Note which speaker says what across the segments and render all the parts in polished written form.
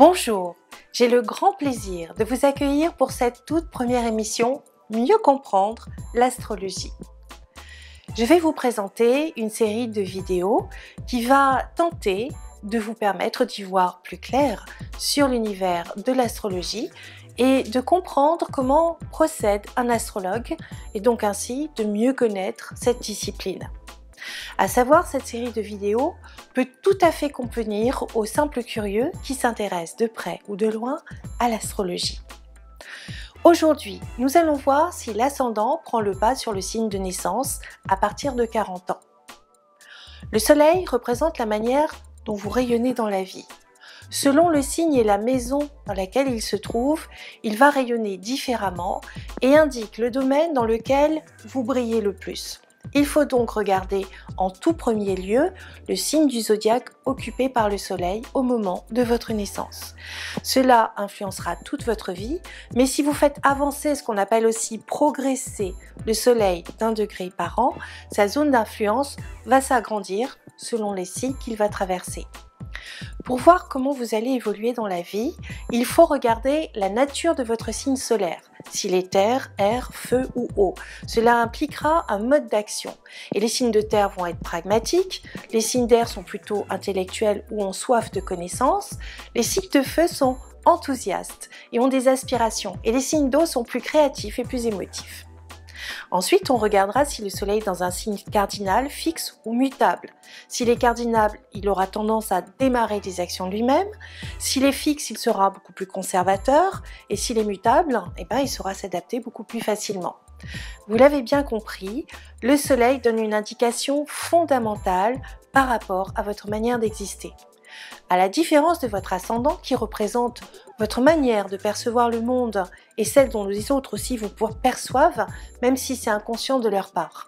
Speaker 1: Bonjour, j'ai le grand plaisir de vous accueillir pour cette toute première émission Mieux comprendre l'astrologie. Je vais vous présenter une série de vidéos qui va tenter de vous permettre d'y voir plus clair sur l'univers de l'astrologie et de comprendre comment procède un astrologue et donc ainsi de mieux connaître cette discipline. À savoir, cette série de vidéos peut tout à fait convenir aux simples curieux qui s'intéressent de près ou de loin à l'astrologie. Aujourd'hui, nous allons voir si l'ascendant prend le pas sur le signe de naissance à partir de 40 ans. Le soleil représente la manière dont vous rayonnez dans la vie. Selon le signe et la maison dans laquelle il se trouve, il va rayonner différemment et indique le domaine dans lequel vous brillez le plus. Il faut donc regarder en tout premier lieu le signe du zodiaque occupé par le soleil au moment de votre naissance. Cela influencera toute votre vie, mais si vous faites avancer ce qu'on appelle aussi progresser le soleil d'1 degré par an, sa zone d'influence va s'agrandir selon les signes qu'il va traverser. Pour voir comment vous allez évoluer dans la vie, il faut regarder la nature de votre signe solaire, s'il est terre, air, feu ou eau. Cela impliquera un mode d'action. Et les signes de terre vont être pragmatiques, les signes d'air sont plutôt intellectuels ou ont soif de connaissances, les signes de feu sont enthousiastes et ont des aspirations, et les signes d'eau sont plus créatifs et plus émotifs. Ensuite, on regardera si le soleil est dans un signe cardinal, fixe ou mutable. S'il est cardinal, il aura tendance à démarrer des actions lui-même. S'il est fixe, il sera beaucoup plus conservateur. Et s'il est mutable, il saura s'adapter beaucoup plus facilement. Vous l'avez bien compris, le soleil donne une indication fondamentale par rapport à votre manière d'exister. À la différence de votre ascendant qui représente votre manière de percevoir le monde et celle dont les autres aussi vous perçoivent, même si c'est inconscient de leur part.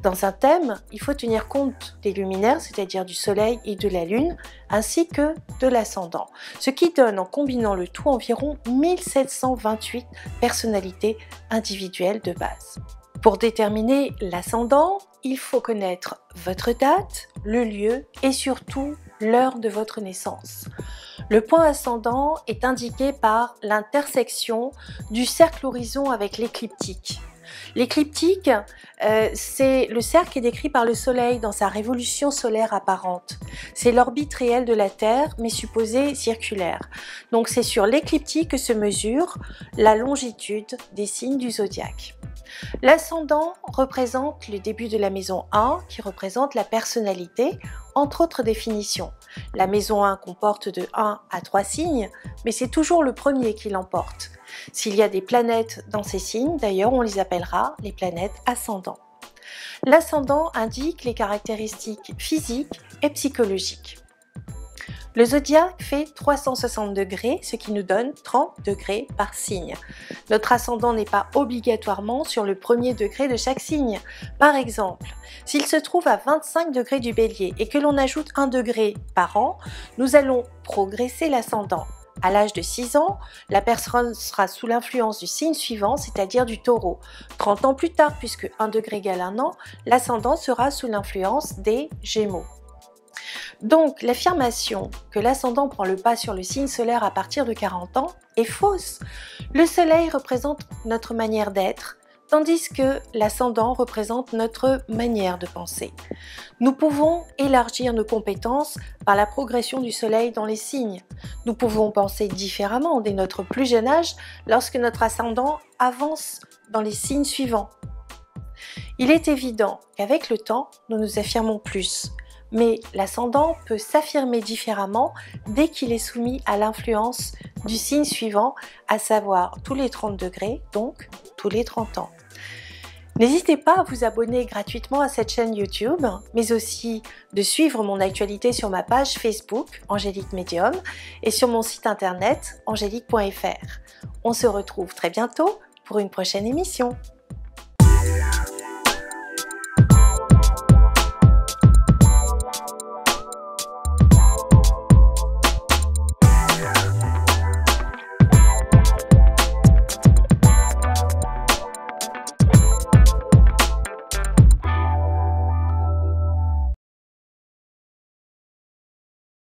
Speaker 1: Dans un thème, il faut tenir compte des luminaires, c'est-à-dire du soleil et de la lune, ainsi que de l'ascendant, ce qui donne en combinant le tout environ 1728 personnalités individuelles de base. Pour déterminer l'ascendant, il faut connaître votre date, le lieu et surtout l'heure de votre naissance. Le point ascendant est indiqué par l'intersection du cercle horizon avec l'écliptique. L'écliptique, c'est le cercle qui est décrit par le Soleil dans sa révolution solaire apparente. C'est l'orbite réelle de la Terre, mais supposée circulaire. Donc c'est sur l'écliptique que se mesure la longitude des signes du zodiaque. L'ascendant représente le début de la maison 1, qui représente la personnalité, entre autres définitions. La maison 1 comporte de 1 à 3 signes, mais c'est toujours le premier qui l'emporte. S'il y a des planètes dans ces signes, d'ailleurs, on les appellera les planètes ascendants. L'ascendant indique les caractéristiques physiques et psychologiques. Le zodiaque fait 360 degrés, ce qui nous donne 30 degrés par signe. Notre ascendant n'est pas obligatoirement sur le premier degré de chaque signe. Par exemple, s'il se trouve à 25 degrés du Bélier et que l'on ajoute 1 degré par an, nous allons progresser l'ascendant. À l'âge de 6 ans, la personne sera sous l'influence du signe suivant, c'est-à-dire du Taureau. 30 ans plus tard, puisque 1 degré égale 1 an, l'ascendant sera sous l'influence des Gémeaux. Donc, l'affirmation que l'ascendant prend le pas sur le signe solaire à partir de 40 ans est fausse. Le soleil représente notre manière d'être, tandis que l'ascendant représente notre manière de penser. Nous pouvons élargir nos compétences par la progression du soleil dans les signes. Nous pouvons penser différemment dès notre plus jeune âge lorsque notre ascendant avance dans les signes suivants. Il est évident qu'avec le temps, nous nous affirmons plus. Mais l'ascendant peut s'affirmer différemment dès qu'il est soumis à l'influence du signe suivant, à savoir tous les 30 degrés, donc tous les 30 ans. N'hésitez pas à vous abonner gratuitement à cette chaîne YouTube, mais aussi de suivre mon actualité sur ma page Facebook, Angélique Médium, et sur mon site internet, angélique.fr. On se retrouve très bientôt pour une prochaine émission.